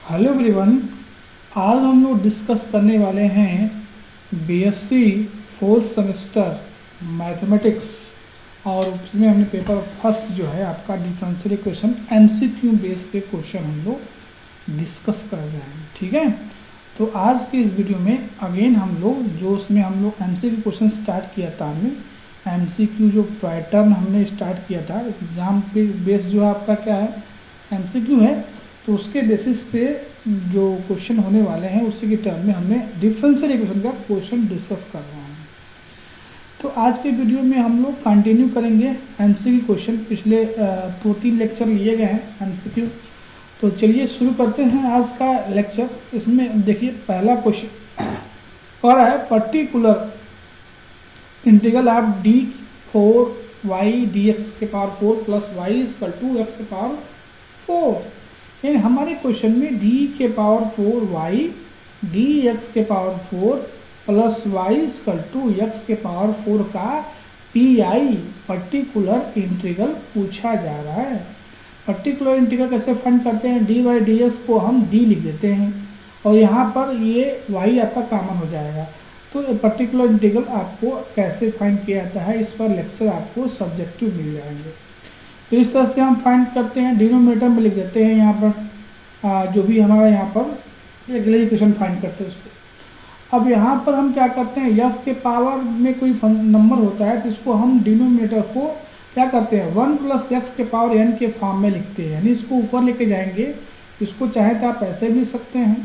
Hello everyone. आज हम लोग डिस्कस करने वाले हैं बीएससी फोर्थ सेमेस्टर मैथमेटिक्स और उसमें हमने पेपर फर्स्ट जो है आपका डिफरेंशियल इक्वेशन एमसीक्यू बेस पे क्वेश्चन हम लोग डिस्कस कर रहे हैं। ठीक है, तो आज के इस वीडियो में अगेन हम लोग जो उसमें हम लोग एमसीक्यू क्वेश्चन स्टार्ट किया था, हमने एमसीक्यू जो पैटर्न हमने स्टार्ट किया था एग्ज़ाम पे बेस जो आपका क्या है एमसीक्यू है, तो उसके बेसिस पे जो क्वेश्चन होने वाले हैं उसी के टर्म में हमने डिफरेंशियल इक्वेशन का क्वेश्चन डिस्कस कर रहे हैं। तो आज के वीडियो में हम लोग कंटिन्यू करेंगे एमसीक्यू क्वेश्चन। पिछले 2-3 लेक्चर लिए गए हैं एमसीक्यू, तो चलिए शुरू करते हैं आज का लेक्चर। इसमें देखिए पहला क्वेश्चन कह रहा है particular integral of d4y dx के power 4 plus y equal to x के पावर 4। यानी हमारे क्वेश्चन में d के पावर 4y dx के power 4 plus y equal to x के पावर 4 का पी पर्टिकुलर इंटीग्रल पूछा जा रहा है। पर्टिकुलर इंटीग्रल कैसे फाइंड करते हैं, डी बाई डी एक्स को हम d लिख देते हैं और यहाँ पर ये y आपका कॉमन हो जाएगा। तो पर्टिकुलर इंटीग्रल आपको कैसे फाइंड किया जाता है, इस पर लेक्चर आपको सब्जेक्टिव मिल जाएंगे। तो इस तरह से हम फाइंड करते हैं, डिनोमिनेटर में लिख देते हैं यहाँ पर जो भी हमारा यहाँ पर रेगुलर इक्वेशन फाइंड करते हैं उसको। अब यहाँ पर हम क्या करते हैं, यक्स के पावर में कोई नंबर होता है तो इसको हम डिनोमिनेटर को क्या करते हैं 1 प्लस एक्स के पावर n के फॉर्म में लिखते हैं, यानी इसको ऊपर लेके जाएंगे। इसको चाहे तो आप ऐसे भी लिख सकते हैं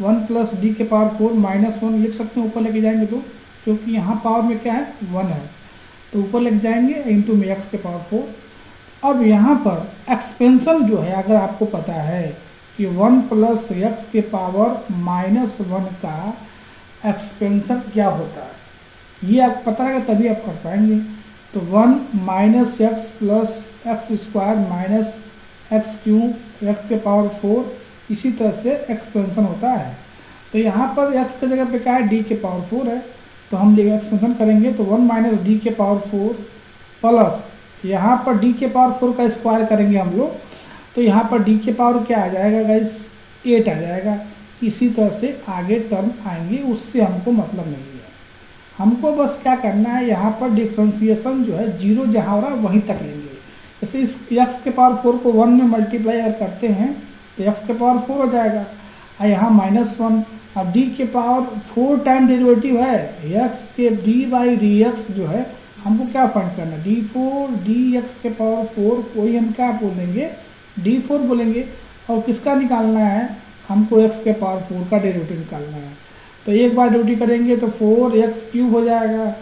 1 प्लस डी के पावर 4 माइनस 1 लिख सकते हैं ऊपर लेके जाएंगे तो, क्योंकि यहाँ पावर में क्या है 1 है तो ऊपर लेके जाएंगे इंटू में एक्स के पावर 4। अब यहाँ पर एक्सपेंशन जो है अगर आपको पता है कि 1 प्लस एक्स के पावर माइनस 1 का एक्सपेंशन क्या होता है, ये आप पता रहेगा तभी आप कर पाएंगे। तो 1 minus x plus x square minus x cube x के पावर 4, इसी तरह से एक्सपेंशन होता है। तो यहाँ पर एक्स की जगह पे क्या है डी के पावर 4 है, तो हम एक्सपेंशन करेंगे तो 1 माइनस डी के पावर 4 प्लस यहाँ पर d के पावर 4 का स्क्वायर करेंगे हम लोग, तो यहाँ पर d के पावर क्या आ जाएगा गाइस 8 आ जाएगा। इसी तरह से आगे टर्म आएंगे, उससे हमको मतलब नहीं है। हमको बस क्या करना है, यहाँ पर डिफ्रेंसिएशन जो है जीरो जहाँ हो रहा है वहीं तक लेंगे। जैसे इस x के पावर 4 को 1 में मल्टीप्लाई अगर करते हैं तो x के पावर 4 हो जाएगा और यहाँ -1। अब d के पावर 4 टाइम डेरिवेटिव है x के d बाई डी एक्स जो है हमको क्या फाइंड करना है, d4 dx के पावर 4 को ही हम क्या बोलेंगे d4 बोलेंगे। और किसका निकालना है, हमको x के पावर 4 का डेरिवेटिव निकालना है। तो एक बार डेरिवेटिव करेंगे तो 4x क्यूब हो जाएगा,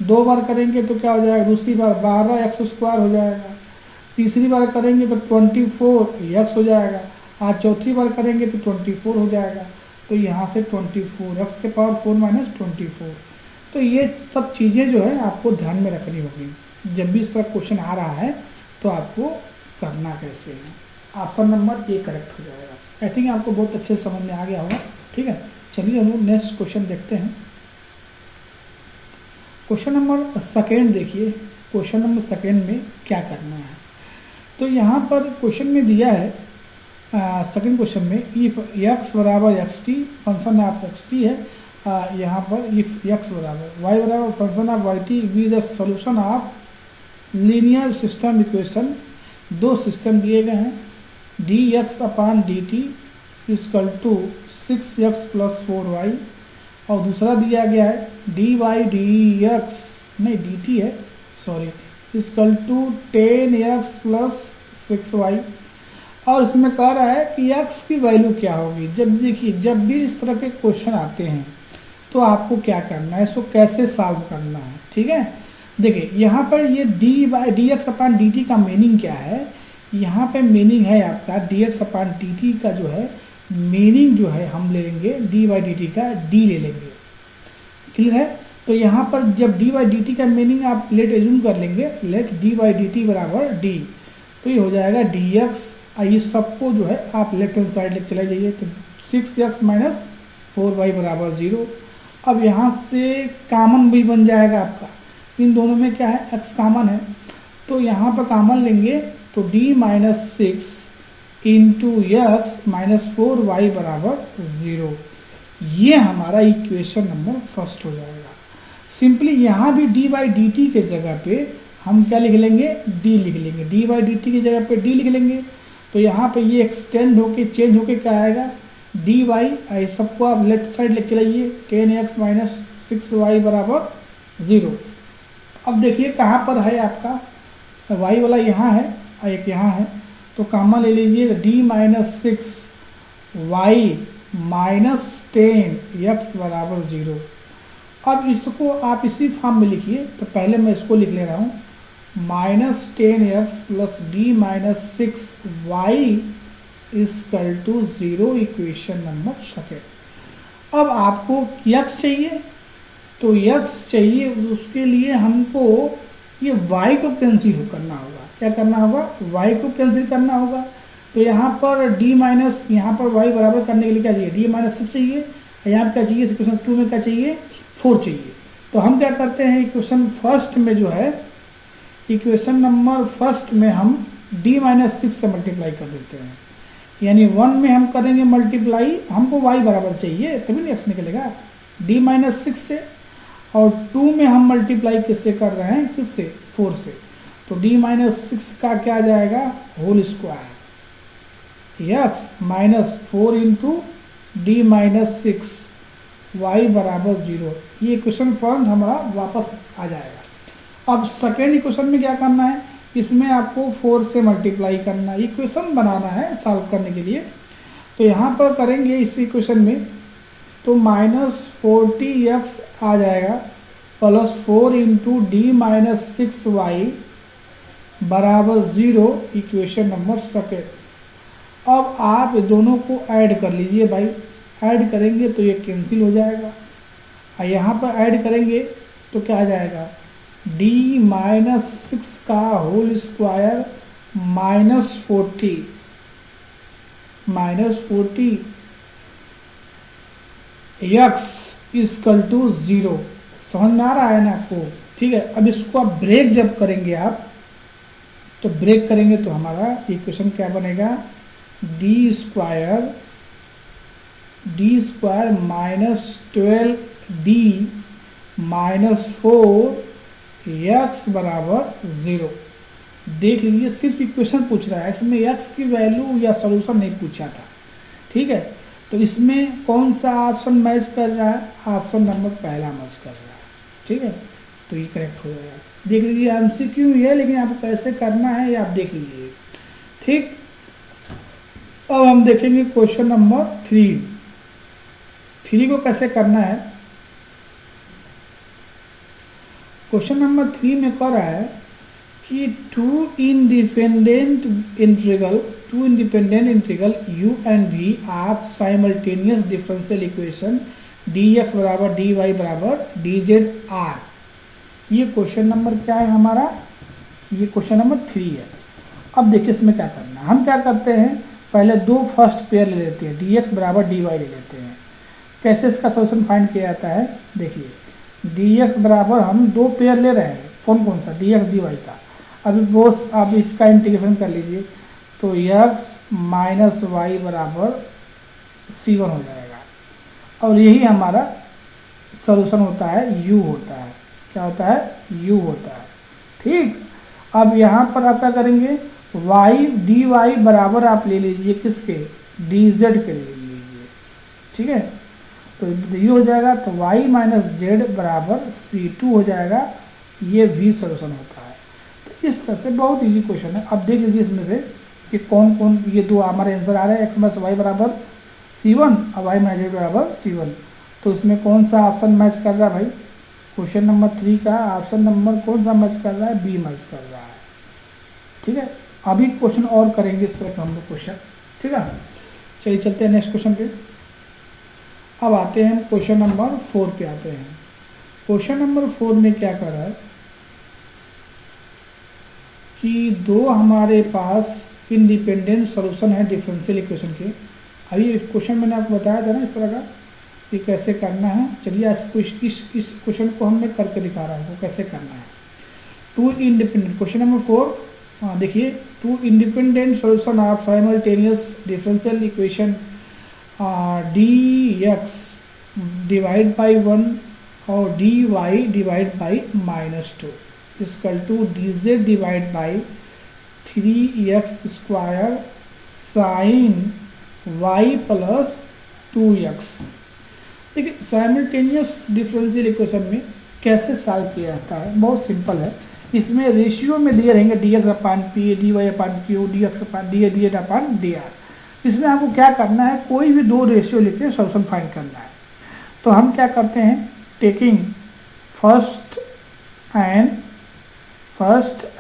2 बार करेंगे तो क्या हो जाएगा, दूसरी बार 12x स्क्वायर हो जाएगा, तीसरी बार करेंगे तो 24x हो जाएगा, आज चौथी बार करेंगे तो 24 हो जाएगा। तो यहाँ से 24x के पावर 4 माइनस 24। तो ये सब चीज़ें जो है आपको ध्यान में रखनी होगी जब भी इस तरह क्वेश्चन आ रहा है, तो आपको करना कैसे है। ऑप्शन नंबर ए करेक्ट हो जाएगा। आई थिंक आपको बहुत अच्छे समझ में आ गया होगा। ठीक है, चलिए हम लोग नेक्स्ट क्वेश्चन देखते हैं। क्वेश्चन नंबर सेकेंड देखिए, क्वेश्चन नंबर सेकेंड में क्या करना है। तो यहाँ पर क्वेश्चन में दिया है सेकेंड क्वेश्चन में इफ x बराबर x t function of x t है, यहाँ पर इफ x बराबर y बराबर function of y t be the solution of linear system equation. दो सिस्टम दिए गए हैं d x upon d t equal to 6x plus 4y, और दूसरा दिया गया है डी वाई डी एक्स नहीं डी टी है sorry equal to 10x plus 6y। और इसमें कह रहा है कि x की वैल्यू क्या होगी। जब देखिए जब भी इस तरह के क्वेश्चन आते हैं तो आपको क्या करना है, इसको कैसे सॉल्व करना है। ठीक है, देखिए यहाँ पर ये d by d x upon d t का मीनिंग क्या है, यहाँ पे मीनिंग है आपका d x upon d t का जो है मीनिंग जो है हम ले लेंगे डी बाई डी टी का डी ले लेंगे। क्लियर है, तो यहाँ पर जब डी बाई डी टी का मीनिंग आप लेट एज्यूम कर लेंगे, let d by d t बराबर डी, तो ये हो जाएगा डी एक्स। ये सबको जो है आप लेफ्ट हैंड साइड लेके चले जाइए तो 6x माइनस 4y बराबर 0। अब यहाँ से कॉमन भी बन जाएगा आपका, इन दोनों में क्या है x कॉमन है, तो यहाँ पर कॉमन लेंगे तो d minus 6 into x minus 4y बराबर 0। ये हमारा इक्वेशन नंबर फर्स्ट हो जाएगा। सिंपली यहाँ भी डी बाई डी टी के जगह पे हम क्या लिख लेंगे, डी लिख लेंगे, डी बाई डी टी की जगह पे डी लिख लेंगे। तो यहाँ पे ये एक्सटेंड होके चेंज होके क्या आएगा, डी वाई, सबको आप लेफ्ट साइड ले चलाइए, 10x माइनस 6y बराबर 0। अब देखिए कहाँ पर है आपका y वाला, यहाँ है, एक यहाँ है, तो कॉमन ले लीजिए, d minus 6y minus 10x बराबर 0। अब इसको आप इसी फॉर्म में लिखिए, तो पहले मैं इसको लिख ले रहा हूँ, minus 10x plus d minus 6y equal to 0, equation number second. अब आपको x चाहिए, तो x चाहिए, उसके लिए हमको ये y को कैंसिल करना होगा। क्या करना होगा, y को कैंसिल करना होगा। तो यहाँ पर d माइनस, यहाँ पर y बराबर करने के लिए क्या चाहिए, d माइनस 6 चाहिए, यहाँ पर क्या चाहिए, इक्वेशन 2 में क्या चाहिए, 4 चाहिए। तो हम क्या करते हैं, इक्वेशन फर्स्ट में जो है, इक्वेशन नंबर फर्स्ट में हम d माइनस 6 से मल्टीप्लाई कर देते हैं, यानी 1 में हम करेंगे मल्टीप्लाई, हमको y बराबर चाहिए तभी ना x निकलेगा, d माइनस 6 से, और 2 में हम मल्टीप्लाई किससे कर रहे हैं, किससे, 4 से। तो d माइनस 6 का क्या आ जाएगा, whole square, x minus 4 into d minus 6 y बराबर 0। ये इक्वेशन फर्स्ट हमारा वापस आ जाएगा। अब सेकेंड इक्वेशन में क्या करना है, इसमें आपको 4 से मल्टीप्लाई करना है, इक्वेशन बनाना है सॉल्व करने के लिए। तो यहाँ पर करेंगे इस इक्वेशन में, तो माइनस 40x आ जाएगा plus 4 into d minus 6y बराबर 0, इक्वेशन नंबर सेकेंड। अब आप दोनों को ऐड कर लीजिए भाई, ऐड करेंगे तो ये कैंसिल हो जाएगा, और यहाँ पर ऐड करेंगे तो क्या आ जाएगा, d माइनस 6 का whole square minus 40 x equal to 0। समझ में आ रहा है ना आपको, ठीक है। अब इसको आप ब्रेक जब करेंगे आप, तो ब्रेक करेंगे तो हमारा इक्वेशन क्या बनेगा, D square minus 12d minus 4x बराबर 0। देख लीजिए, सिर्फ इक्वेशन पूछ रहा है, इसमें x की वैल्यू या सॉल्यूशन नहीं पूछा था, ठीक है। तो इसमें कौन सा ऑप्शन मैच कर रहा है, ऑप्शन नंबर पहला मैच कर रहा है, ठीक है। तो ये करेक्ट हो जाएगा। देख लीजिए, एमसीक्यू है, लेकिन आपको कैसे करना है ये आप देख लीजिए, ठीक। अब हम देखेंगे क्वेश्चन नंबर 3 को कैसे करना है। क्वेश्चन नंबर 3 में कह रहा है कि two independent integral u and v of simultaneous differential equation dx बराबर dy बराबर dz r। ये क्वेश्चन नंबर क्या है हमारा, ये क्वेश्चन नंबर 3 है। अब देखिए इसमें क्या करना है, हम क्या करते हैं, पहले दो फर्स्ट पेयर ले लेते हैं, dx बराबर dy ले लेते हैं। कैसे इसका सोल्यूशन फाइंड किया जाता है, देखिए dx बराबर हम दो पेयर ले रहे हैं, कौन कौन सा, dx dy का। अभी वो आप इसका इंटीग्रेशन कर लीजिए, तो x माइनस वाई बराबर c1 हो जाएगा, और यही हमारा सोल्यूशन होता है, u होता है, क्या होता है, u होता है, ठीक। अब यहाँ पर आप क्या करेंगे, y dy बराबर आप ले लीजिए किसके, dz के ले लीजिए, ठीक है। तो ये हो जाएगा, तो y माइनस जेड बराबर c2 हो जाएगा, ये v सोल्यूशन होता है। तो इस तरह से बहुत इजी क्वेश्चन है। अब देख लीजिए इसमें से कि कौन कौन, ये दो हमारे आंसर आ रहे हैं, x माइनस वाई बराबर c1 और y माइनस जेड बराबर c1। तो इसमें कौन सा ऑप्शन मैच कर रहा है भाई, क्वेश्चन नंबर 3 का ऑप्शन नंबर कौन सा मैच कर रहा है, बी मैच कर रहा है, ठीक है। अभी क्वेश्चन और करेंगे इस तरह का हम लोग क्वेश्चन, ठीक है। चलिए चलते हैं नेक्स्ट क्वेश्चन पे। अब आते हैं क्वेश्चन नंबर 4 पे आते हैं। क्वेश्चन नंबर 4 में क्या कर रहा है कि दो हमारे पास इंडिपेंडेंट सॉल्यूशन है डिफरेंशियल इक्वेशन के। अभी क्वेश्चन मैंने आपको बताया था ना इस तरह का कि कैसे करना है। चलिए आज इस क्वेश्चन को हम मैं करके दिखा रहा हूँ कैसे करना है। टू इंडिपेंडेंट, क्वेश्चन नंबर 4 देखिए, two independent solution of simultaneous differential equation d x divide by 1 और d y divide by -2 equal to d z divide by 3x square sine y plus 2x। देखिए, simultaneous differential equation में कैसे solve किया जाता है, बहुत simple है। इसमें रेशियो में दिए रहेंगे dx upon P, dy upon Q, dx upon D, dz upon dr। इसमें आपको क्या करना है, कोई भी दो रेशियो लेके सॉल्यूशन फाइंड करना है। तो हम क्या करते हैं, taking first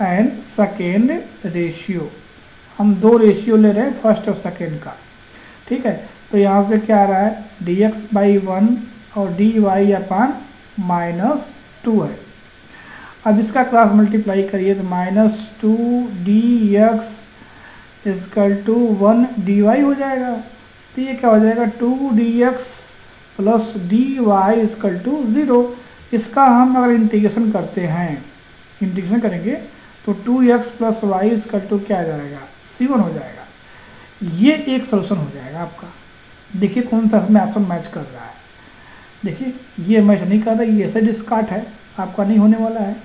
and second ratio, हम दो रेशियो ले रहे हैं फर्स्ट और सेकेंड का, ठीक है। तो यहाँ से क्या आ रहा है, dx बाई 1 और dy अपान -2 है। अब इसका क्रॉस मल्टीप्लाई करिए तो -2 dx इक्वल टू 1 dy हो जाएगा। तो ये क्या हो जाएगा, 2 dx plus dy equal to 0। इसका हम अगर इंटीग्रेशन करते हैं, इंटीग्रेशन करेंगे तो 2x plus y equal to क्या आ जाएगा, c1 हो जाएगा। ये एक सोल्यूशन हो जाएगा आपका। देखिए कौन सा इसमें ऑप्शन मैच कर रहा है। देखिए ये मैच नहीं कर रहा, ये ऐसे डिस्कार्ट है, आपका नहीं होने वाला है।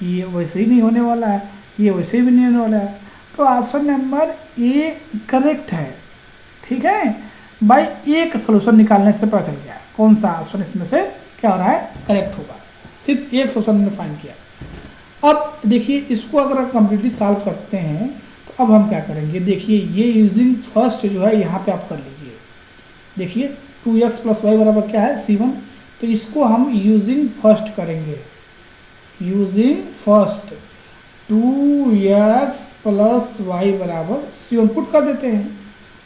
ये वैसे ही नहीं होने वाला है, ये वैसे भी नहीं होने वाला है। तो ऑप्शन नंबर ए करेक्ट है, ठीक है। भाई एक सोल्यूशन निकालने से पता चल गया कौन सा ऑप्शन इसमें से क्या हो रहा है, करेक्ट होगा। सिर्फ एक सोल्यूशन हमने फाइंड किया। अब देखिए इसको अगर आप कम्प्लीटली सॉल्व करते हैं तो अब हम क्या करेंगे, देखिए ये यूजिंग फर्स्ट जो है यहाँ पे आप कर लीजिए। देखिए 2x प्लस वाई बराबर क्या है, c1। तो इसको हम यूजिंग फर्स्ट करेंगे, using first 2x plus y बराबर c1 पुट कर देते हैं।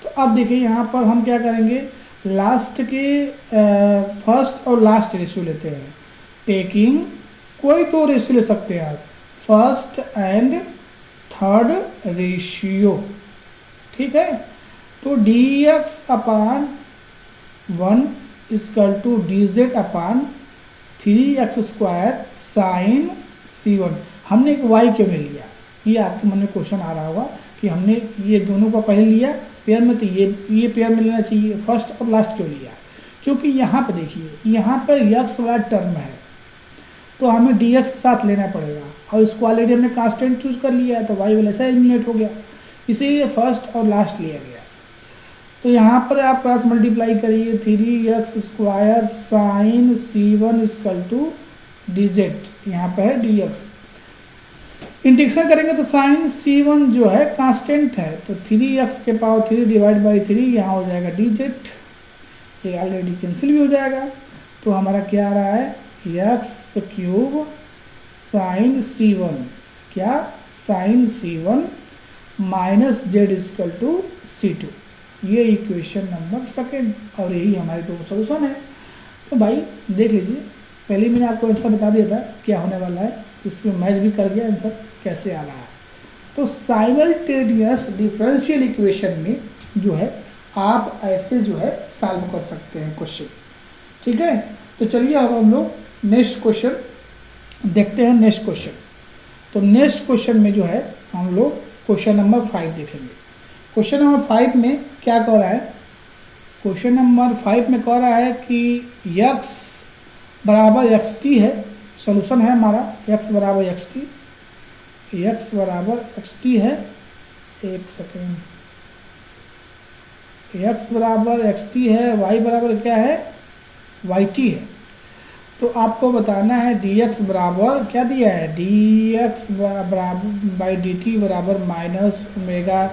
तो अब देखिए यहाँ पर हम क्या करेंगे, लास्ट के फर्स्ट और लास्ट रेशियो लेते हैं, टेकिंग कोई दो रेशियो ले सकते हैं आप, फर्स्ट एंड थर्ड रेशियो, ठीक है। तो dx upon 1 equal to dz upon 3x square sine c1। हमने एक y क्यों नहीं लिया, ये आपके मन में क्वेश्चन आ रहा होगा कि हमने ये दोनों को पहले लिया पेयर में, तो ये पेयर में लेना चाहिए, फर्स्ट और लास्ट क्यों लिया, क्योंकि यहाँ पर देखिए यहाँ पर x वाला टर्म है तो हमें dx के साथ लेना पड़ेगा, और इसको ऑलरेडी हमने कांस्टेंट चूज कर लिया है तो y वाला ऐसा एलिमिनेट हो गया, इसीलिए फर्स्ट और लास्ट लिया गया। तो यहाँ पर आप क्रॉस मल्टीप्लाई करिए, 3x square sine c1 equal to dz, यहाँ पर है dx। इंटीग्रेशन करेंगे तो साइन c1 जो है कांस्टेंट है, तो 3x के पावर 3 डिवाइड बाई 3 यहाँ हो जाएगा dz, ये ऑलरेडी कैंसिल भी हो जाएगा। तो हमारा क्या आ रहा है, x क्यूब साइन c1, क्या sine c1 minus z equal to c2, ये इक्वेशन नंबर सेकेंड, और यही हमारे दो सोल्यूशन है। तो भाई देख लीजिए, पहले मैंने आपको आंसर बता दिया था क्या होने वाला है, इसमें मैच भी कर गया आंसर कैसे आ रहा है। तो साइमल्टेनियस डिफरेंशियल इक्वेशन में जो है आप ऐसे जो है सॉल्व कर सकते हैं क्वेश्चन, ठीक है। तो चलिए अब हम लोग नेक्स्ट क्वेश्चन देखते हैं। नेक्स्ट क्वेश्चन, तो नेक्स्ट क्वेश्चन में जो है हम लोग क्वेश्चन नंबर 5 देखेंगे। क्वेश्चन नंबर 5 में क्या कह रहा है, क्वेश्चन नंबर 5 में कह रहा है कि x बराबर xt है, सॉल्यूशन है हमारा x बराबर xt, x बराबर xt है, एक सेकेंड, x बराबर xt है, y बराबर क्या है, yt है। तो आपको बताना है dx बराबर क्या दिया है, dx बराबर बाई dt बराबर माइनस ओमेगा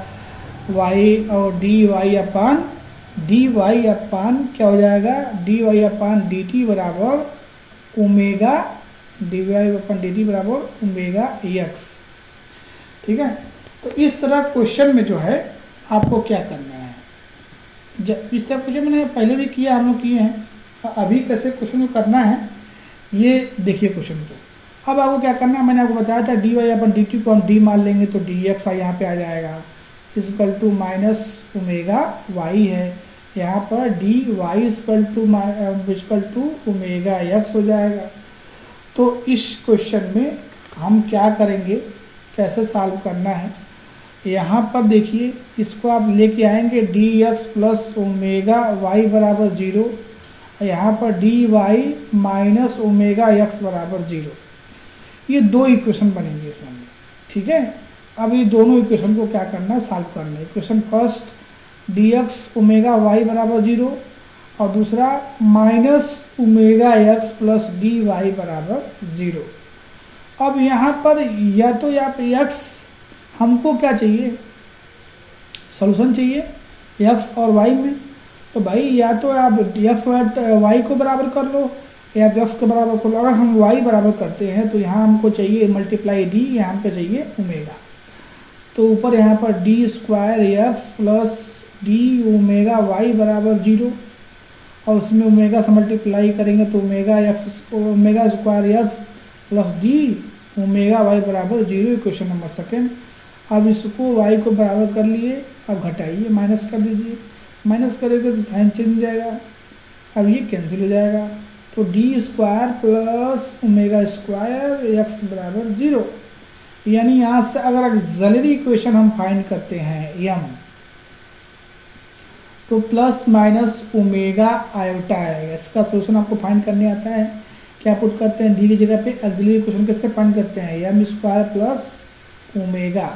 y, और dy अपान क्या हो जाएगा, dy अपान dt बराबर ओमेगा, dy अपान dt बराबर ओमेगा x, ठीक है। तो इस तरह क्वेश्चन में जो है आपको क्या करना है, इस तरह क्वेश्चन मैंने पहले भी किया, हम लोग किए हैं, अभी कैसे क्वेश्चन को करना है ये देखिए क्वेश्चन को। अब आपको क्या करना है, मैंने आपको बताया था dy अपन dt को हम d मान लेंगे तो dx यहाँ पे आ जाएगा equal to minus omega y है, यहाँ पर dy equal to omega x हो जाएगा। तो इस क्वेश्चन में हम क्या करेंगे, कैसे सॉल्व करना है यहाँ पर देखिए इसको आप लेके आएंगे d x plus omega y बराबर 0, यहाँ पर d y minus omega x बराबर 0। ये दो इक्वेशन बनेंगे सामने, ठीक है। अब ये दोनों इक्वेशन को क्या करना है, सॉल्व करना है। Equation first d x omega y बराबर 0 और दूसरा minus omega x plus d y बराबर 0। अब यहाँ पर या तो यहाँ पे एक्स हमको क्या चाहिए, सॉल्यूशन चाहिए एक्स और वाई में, तो भाई या तो आप एक्स वाई को बराबर कर लो या एक्स को बराबर कर लो। अगर हम वाई बराबर करते हैं तो यहाँ हमको चाहिए मल्टीप्लाई डी, यहाँ पे चाहिए ओमेगा, तो ऊपर यहाँ पर d square x plus d omega y बराबर 0 और उसमें ओमेगा से मल्टीप्लाई करेंगे तो omega square x plus d omega y बराबर 0, इक्वेशन नंबर सेकेंड। अब इसको वाई को बराबर कर लिए, अब घटाइए, माइनस कर दीजिए, माइनस करेंगे तो साइन चेंज हो जाएगा, अब ये कैंसिल हो जाएगा, तो D square plus omega square x बराबर 0। यानी यहाँ से अगर ऑक्सिलरी इक्वेशन हम फाइंड करते हैं यम, तो प्लस माइनस ओमेगा आयोटा आएगा। इसका सोल्यूशन आपको फाइंड करने आता है, क्या पुट करते हैं डी की जगह पे, ऑक्सिलरी इक्वेशन कैसे फाइंड करते हैं, एम स्क्वायर प्लस ओमेगा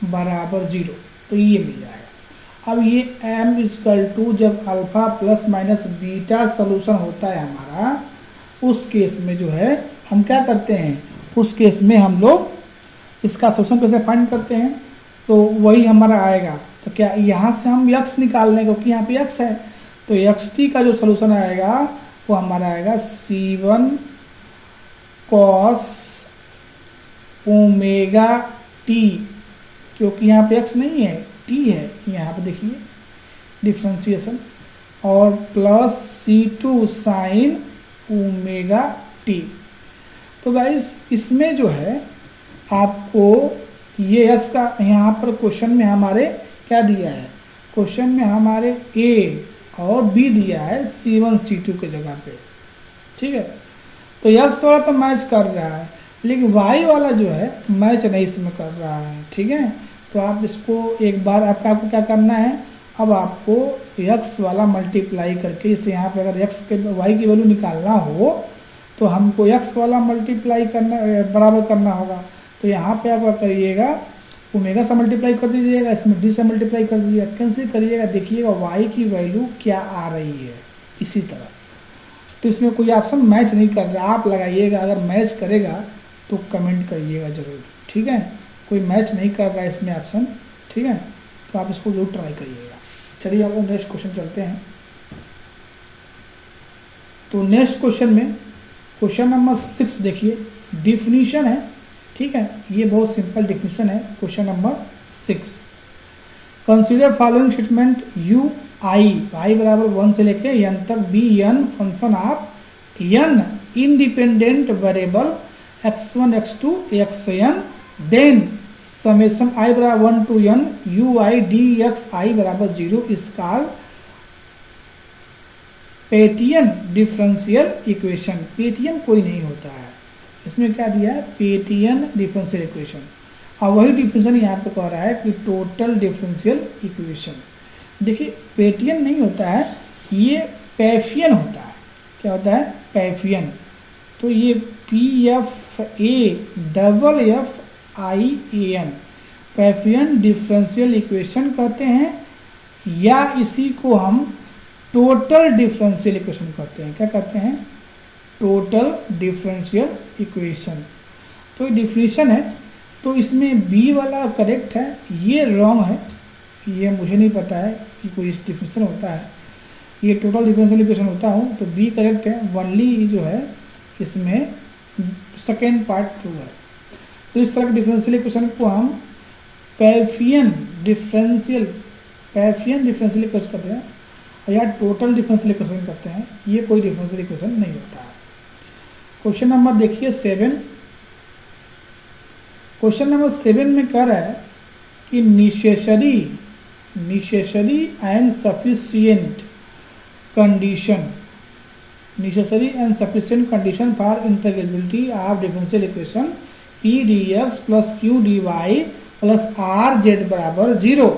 बराबर 0, तो ये मिल जाएगा। अब ये m इक्वल टू जब alpha plus minus beta solution होता है हमारा, उस केस में जो है हम क्या करते हैं, उस केस में हम लोग इसका सोल्यूशन कैसे फाइंड करते हैं, तो वही हमारा आएगा। तो क्या यहाँ से हम x निकाल लें, क्योंकि यहाँ पे x है, तो xt का जो सोल्यूशन आएगा वो हमारा आएगा c1 cos ओमेगा t, क्योंकि यहाँ पे x नहीं है t है, यहाँ पे देखिए डिफ्रेंसिएशन, और plus c2 sine omega t। तो गाइस इसमें जो है आपको ये x का यहाँ पर क्वेश्चन में हमारे क्या दिया है, क्वेश्चन में हमारे a और b दिया है c1 c2 के जगह पे, ठीक है। तो x वाला तो मैच कर रहा है, लेकिन y वाला जो है मैच नहीं इसमें कर रहा है, ठीक है। तो आप इसको एक बार आपको क्या करना है, अब आपको x वाला मल्टीप्लाई करके इसे यहाँ पे अगर x के y की वैल्यू निकालना हो तो हमको x वाला मल्टीप्लाई करना बराबर करना होगा। तो यहाँ पे आप करिएगा ओमेगा से मल्टीप्लाई कर दीजिएगा, इसमें d से मल्टीप्लाई कर दीजिएगा, कैंसिल करिएगा, देखिएगा y की वैल्यू क्या आ रही है इसी तरह। तो इसमें कोई ऑप्शन मैच नहीं कर रहा, आप लगाइएगा, अगर मैच करेगा तो कमेंट करिएगा ज़रूर, ठीक है। कोई मैच नहीं कर रहा है इसमें ऑप्शन, ठीक है, तो आप इसको जरूर ट्राई करिएगा। चलिए आपको नेक्स्ट क्वेश्चन चलते हैं। तो नेक्स्ट क्वेश्चन में क्वेश्चन नंबर 6 देखिए, डिफिनीशन है, ठीक है, ये बहुत सिंपल डिफिनीशन है। Question number 6, consider following statement U I बराबर 1 से लेके n तक be n function of n independent variable x1 x2 xn, then summation i बराबर 1 to n u i dx i बराबर 0 इज कॉल्ड पेटियन डिफरेंशियल इक्वेशन। पेटियन कोई नहीं होता है, इसमें क्या दिया है, पेटियन डिफरेंशियल इक्वेशन, और वही डिफरेंशियल यहाँ पे कह रहा है कि टोटल डिफरेंशियल इक्वेशन। देखिए पेटियन नहीं होता है, ये पैफियन होता है। क्या होता है, पैफियन। तो ये PFAFIAN पैफियन डिफरेंशियल इक्वेशन कहते हैं, या इसी को हम टोटल डिफरेंशियल इक्वेशन कहते हैं। क्या कहते हैं, टोटल डिफरेंशियल इक्वेशन। तो डिफिनीशन है, तो इसमें बी वाला करेक्ट है, ये रॉन्ग है, ये मुझे नहीं पता है कि कोई डिफिनीशन होता है, ये टोटल डिफरेंशियल इक्वेशन होता हो, तो बी करेक्ट है। वनली जो है इसमें सेकेंड पार्ट ट्रू है। तो इस तरह के डिफरेंशियल इक्वेशन को हम पैफियन डिफरेंशियल इक्वेशन कहते हैं, या टोटल डिफरेंशियल इक्वेशन कहते हैं। ये कोई डिफरेंशियल इक्वेशन नहीं होता है। क्वेश्चन नंबर देखिए 7। क्वेश्चन नंबर 7 में कह रहा है कि necessary and sufficient condition for integrability of differential equation P D x plus Q D y plus R z बराबर 0।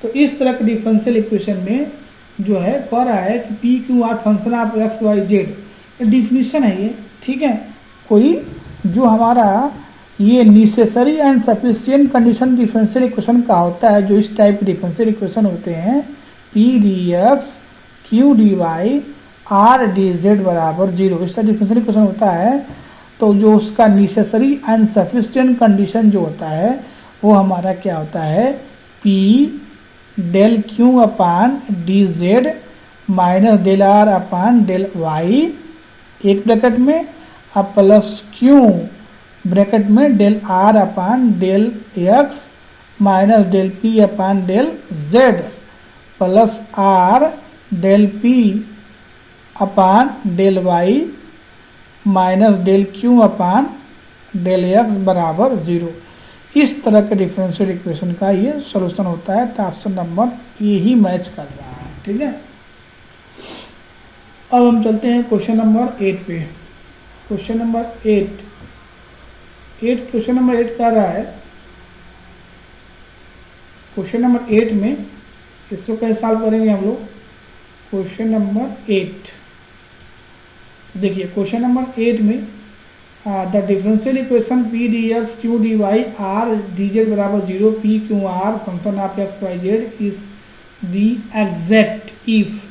तो इस तरह के डिफरेंशियल इक्वेशन में जो है कह रहा है कि P Q R function of x Y z, definition है ये, ठीक है। कोई जो हमारा ये necessary and sufficient condition differential equation का होता है, जो इस टाइप के डिफरेंशियल इक्वेशन होते हैं P D x Q D Y R D Z बराबर 0, इसका डिफरेंशियल इक्वेशन होता है। तो जो उसका नेसेसरी एंड सफिशिएंट कंडीशन जो होता है वो हमारा क्या होता है, P del Q upon d z minus del R upon del y एक ब्रैकेट में, अब प्लस क्यू ब्रैकेट में del R upon del x minus del P upon del z plus R del P upon del y minus del Q upon del x बराबर 0। इस तरह के differential equation का ये सॉल्यूशन होता है। तो option number A he match कर रहा है, ठीक है। अब हम चलते हैं क्वेश्चन नंबर 8 पे। क्वेश्चन नंबर 8 क्वेश्चन नंबर 8 कह रहा है, क्वेश्चन नंबर 8 में इसको कैसे सॉल्व करेंगे हम लोग। क्वेश्चन नंबर 8 देखिए, क्वेश्चन नंबर 8 में the differential equation P D x Q D Y R D Z बराबर 0 P Q R function of x Y z is the exact if,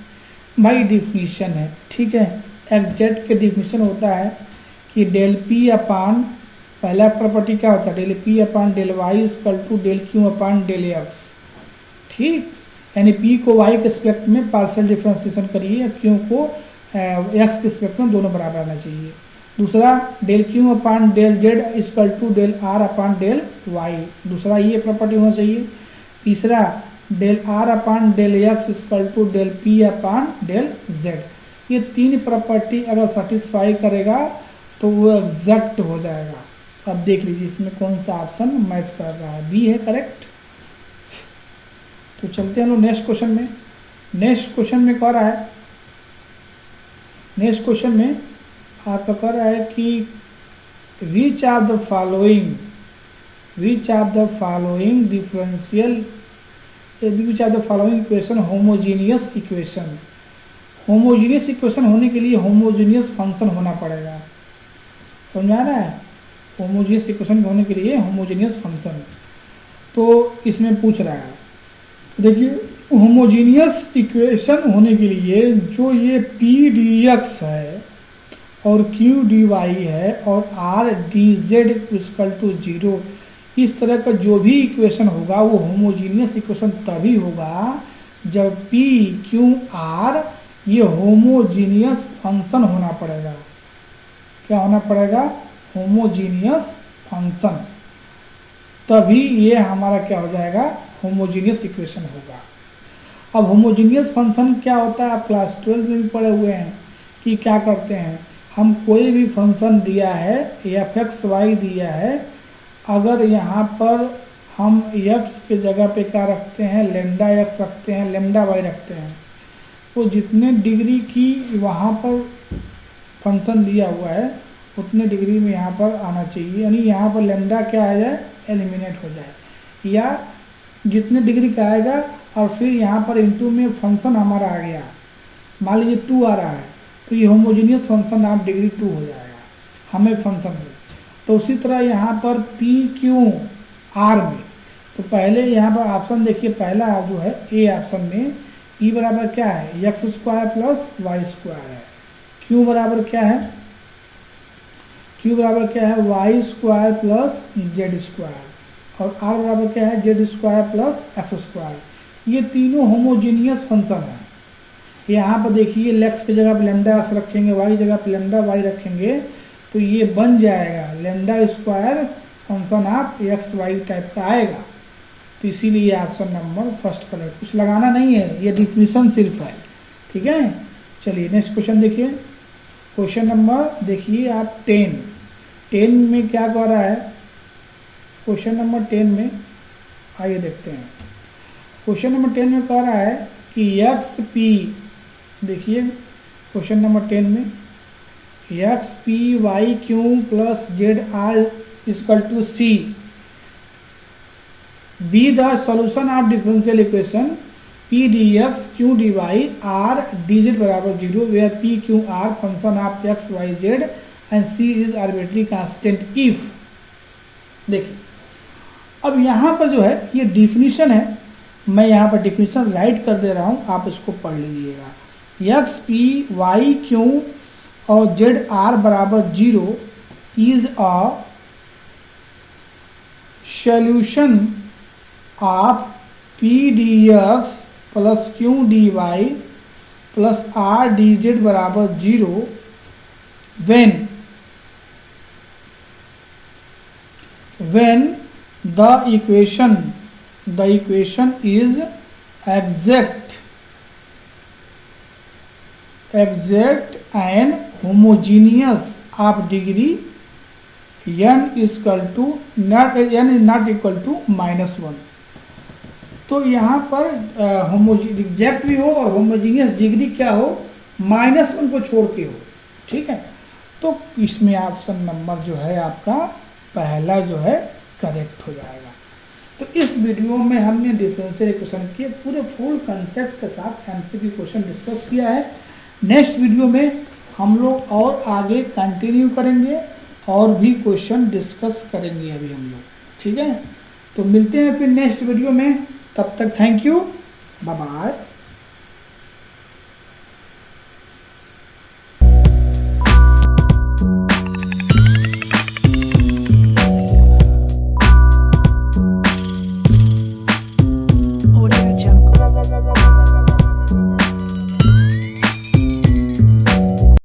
भाई डिफिनीशन है, ठीक है। एग्जैक्ट के डिफिनीशन होता है कि डेल पी अपान, पहला प्रॉपर्टी क्या होता है, del P upon del y equal to del Q upon del x, ठीक। यानी पी को वाई के रिस्पेक्ट में पार्शियल डिफरेंशिएशन करिए, क्यू को एक्स के रिस्पेक्ट में दोनों बराबर आना चाहिए। दूसरा del Q upon del z equal to del R upon del y, दूसरा ये प्रॉपर्टी होना चाहिए। तीसरा del R upon del x equal to del P upon del z. ये तीन प्रॉपर्टी अगर सेटिस्फाई करेगा तो वो एग्जैक्ट हो जाएगा। अब देख लीजिए इसमें कौन सा ऑप्शन मैच कर रहा है, बी है करेक्ट। तो चलते हैं लोग नेक्स्ट क्वेश्चन में। नेक्स्ट क्वेश्चन में कह रहा है, नेक्स्ट क्वेश्चन में आपका कह रहा है कि which of the following differential which of the following equation homogeneous equation. Homogeneous equation होने के लिए होमोजीनियस फंक्शन होना पड़ेगा, समझ आ रहा है। होमोजीनियस इक्वेशन होने के लिए होमोजीनियस फंक्शन, तो इसमें पूछ रहा है, देखिए होमोजीनियस इक्वेशन होने के लिए जो ये पी डी एक्स है और क्यू डी वाई है और R D z equal to 0, इस तरह का जो भी इक्वेशन होगा वो होमोजीनियस इक्वेशन तभी होगा जब पी क्यू आर ये होमोजीनियस फंक्शन होना पड़ेगा। क्या होना पड़ेगा, होमोजीनियस फंक्शन, तभी ये हमारा क्या हो जाएगा, होमोजीनियस इक्वेशन होगा। अब होमोजीनियस फंक्शन क्या होता है, आप क्लास 12 में भी पढ़े हुए हैं कि क्या करते हैं, हम कोई भी फंक्शन दिया है एफ एक्स वाई दिया है, अगर यहाँ पर हम एक्स के जगह पे क्या रखते हैं, लेमडा एक्स रखते हैं, लेमडा वाई रखते हैं, तो जितने डिग्री की वहाँ पर फंक्शन दिया हुआ है उतने डिग्री में यहाँ पर आना चाहिए, यानी यहाँ पर लेमडा क्या आ जाए, एलिमिनेट हो जाए, या जितने डिग्री का आएगा और फिर यहाँ पर इनटू में फंक्शन हमारा आ गया, मान लीजिए 2 आ रहा है, तो ये होमोजीनियस फंक्शन आप डिग्री 2 हो जाएगा हमें फंक्शन में। तो उसी तरह यहाँ पर पी क्यू आर में, तो पहले यहाँ पर ऑप्शन देखिए, पहला जो है ए ऑप्शन में ई बराबर क्या है, x square plus y square है, क्यू बराबर क्या है, क्यू बराबर क्या है, y square plus z square, और आर बराबर क्या है, z square plus x square. ये तीनों होमोजीनियस फंक्शन है। यहाँ पर देखिए एक्स की जगह पर लेमडा एक्स रखेंगे, वाई जगह पर लेमडा वाई रखेंगे, तो ये बन जाएगा lambda square function of x y type का आएगा। तो इसीलिए ऑप्शन नंबर फर्स्ट पर है, कुछ लगाना नहीं है, ये डिफिनीशन सिर्फ है, ठीक है। चलिए नेक्स्ट क्वेश्चन देखिए। क्वेश्चन नंबर देखिए आप 10 में क्या कह रहा है, क्वेश्चन नंबर 10 में आइए देखते हैं। क्वेश्चन नंबर 10 में कह रहा है कि एक्स पी, देखिए क्वेश्चन नंबर 10 में X P Y Q plus Z R equal to C, be the solution of differential equation P D x Q D Y R D Z बराबर zero where P Q R function of x Y Z and C is arbitrary constant if. देखिए अब यहाँ पर जो है ये definition है, मैं यहाँ पर डिफिनीशन राइट कर दे रहा हूँ, आप इसको पढ़ लीजिएगा। एक्स पी वाई क्यू और जेड आर बराबर जीरो is a solution of P D x plus Q D y plus R D Z बराबर जीरो when the equation is exact and homogeneous of degree n is not equal to -1। तो यहाँ पर exact भी हो और होमोजीनियस डिग्री क्या हो, -1 को छोड़ के हो, ठीक है। तो इसमें ऑप्शन नंबर जो है आपका पहला जो है करेक्ट हो जाएगा। तो इस वीडियो में हमने डिफरेंशियल इक्वेशन के पूरे फुल कंसेप्ट के साथ एमसीक्यू क्वेश्चन डिस्कस किया है। नेक्स्ट वीडियो में हम लोग और आगे कंटिन्यू करेंगे और भी क्वेश्चन डिस्कस करेंगे अभी हम लोग, ठीक है। तो मिलते हैं फिर नेक्स्ट वीडियो में, तब तक थैंक यू, बाय बाय।